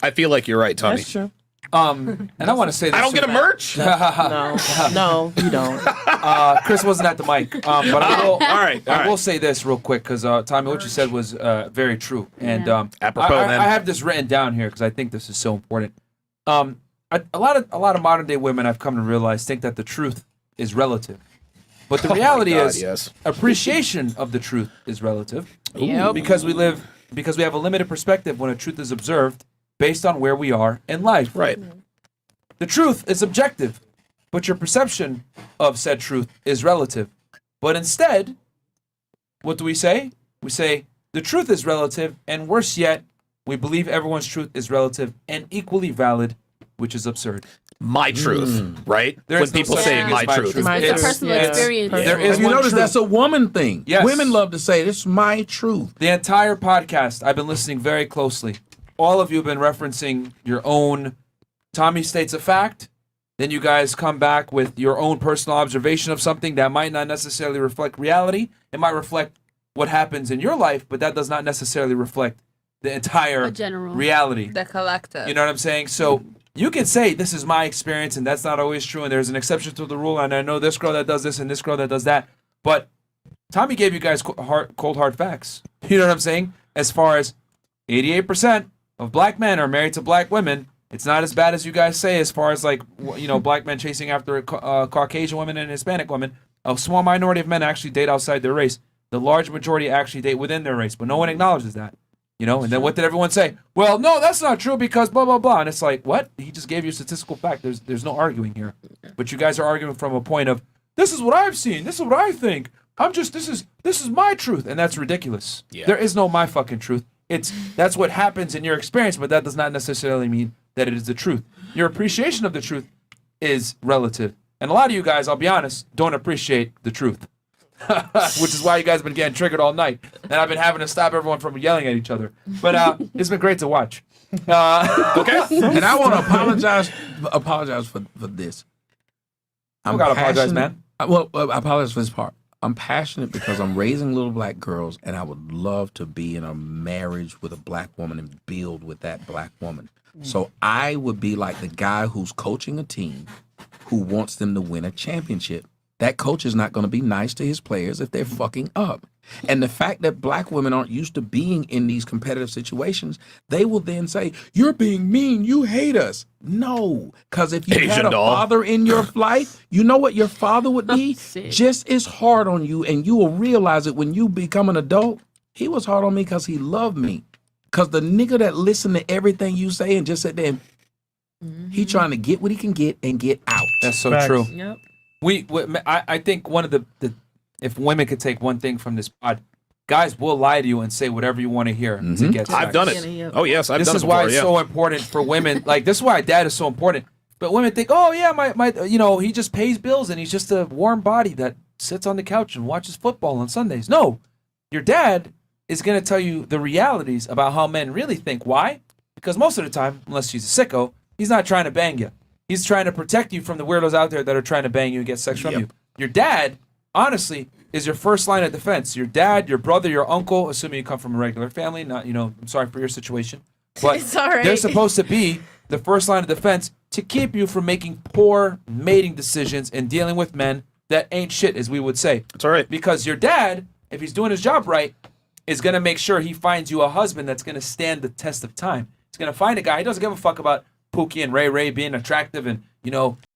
I feel like you're right, Tommy. That's true. And I want to say this. I don't get a merch. No, you don't. Chris wasn't at the mic. But I will. All right. I will say this real quick because Tommy, what you said was very true, and Apropos, man. I have this written down here because I think this is so important. A lot of modern day women I've come to realize think that the truth is relative, but the reality is yes. appreciation of the truth is relative. Yep. Because we have a limited perspective when a truth is observed based on where we are in life. Right. The truth is objective, but your perception of said truth is relative. But instead, what do we say? We say the truth is relative, and worse yet, we believe everyone's truth is relative and equally valid, which is absurd. My truth, right? There When is no people such say thing my as my truth. truth. My It's a truth. personal Yes. experience. There is Have you one noticed truth. that's a woman thing? Yes. Women love to say, this is my truth. The entire podcast, I've been listening very closely. All of you have been referencing your own Tommy states a fact. Then you guys come back with your own personal observation of something that might not necessarily reflect reality. It might reflect what happens in your life, but that does not necessarily reflect the entire A general. reality. The collective. You know what I'm saying? So you can say this is my experience and that's not always true and there's an exception to the rule and I know this girl that does this and this girl that does that. But Tommy gave you guys cold hard facts. You know what I'm saying? As far as 88% of black men are married to black women, it's not as bad as you guys say as far as like, you know, black men chasing after Caucasian women and Hispanic women. A small minority of men actually date outside their race. The large majority actually date within their race, but no one acknowledges that. You know, and then what did everyone say? Well, no, that's not true because blah, blah, blah. And it's like, what? He just gave you a statistical fact. There's no arguing here. But you guys are arguing from a point of, this is what I've seen. This is what I think. This is my truth. And that's ridiculous. Yeah. There is no my fucking truth. That's what happens in your experience, but that does not necessarily mean that it is the truth. Your appreciation of the truth is relative. And a lot of you guys, I'll be honest, don't appreciate the truth. Which is why you guys have been getting triggered all night. And I've been having to stop everyone from yelling at each other. But it's been great to watch. Okay. And I want to apologize for this. I gotta apologize, man. I apologize for this part. I'm passionate because I'm raising little black girls, and I would love to be in a marriage with a black woman and build with that black woman. So I would be like the guy who's coaching a team who wants them to win a championship. That coach is not going to be nice to his players if they're fucking up. And the fact that black women aren't used to being in these competitive situations, they will then say, you're being mean, you hate us. No, because if you had Asian a doll. father in your life, you know what your father would be? Sick. Just as hard on you, and you will realize it when you become an adult. He was hard on me because he loved me. Because the nigga that listened to everything you say and just said there, he trying to get what he can get and get out. That's so Facts. true. Yep. I think one of the if women could take one thing from this pod, guys will lie to you and say whatever you want to hear to get I've sex. done Yeah. it. Oh, yes, I've This done it is before, why it's yeah. so important for women. Like, this is why dad is so important. But women think, oh, yeah, my you know, he just pays bills and he's just a warm body that sits on the couch and watches football on Sundays. No, your dad is going to tell you the realities about how men really think. Why? Because most of the time, unless she's a sicko, he's not trying to bang you. He's trying to protect you from the weirdos out there that are trying to bang you and get sex from you. Your dad, honestly, is your first line of defense. Your dad, your brother, your uncle, assuming you come from a regular family, not, you know, I'm sorry for your situation. But It's all right. they're supposed to be the first line of defense to keep you from making poor mating decisions and dealing with men that ain't shit, as we would say. It's all right. Because your dad, if he's doing his job right, is going to make sure he finds you a husband that's going to stand the test of time. He's going to find a guy. He doesn't give a fuck about Pookie and Ray Ray being attractive and, you know,